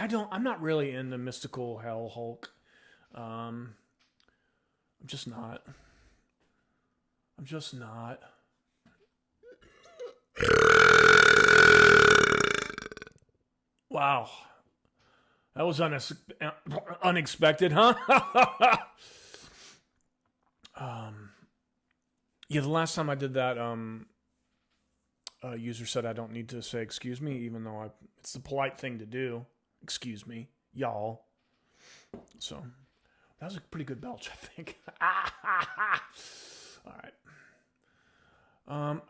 I'm not really into mystical hell Hulk. I'm just not. I'm just not. Wow. That was unexpected, huh? Yeah, the last time I did that, a user said I don't need to say excuse me, even though it's the polite thing to do. Excuse me, y'all. So that was a pretty good belch, I think. All right.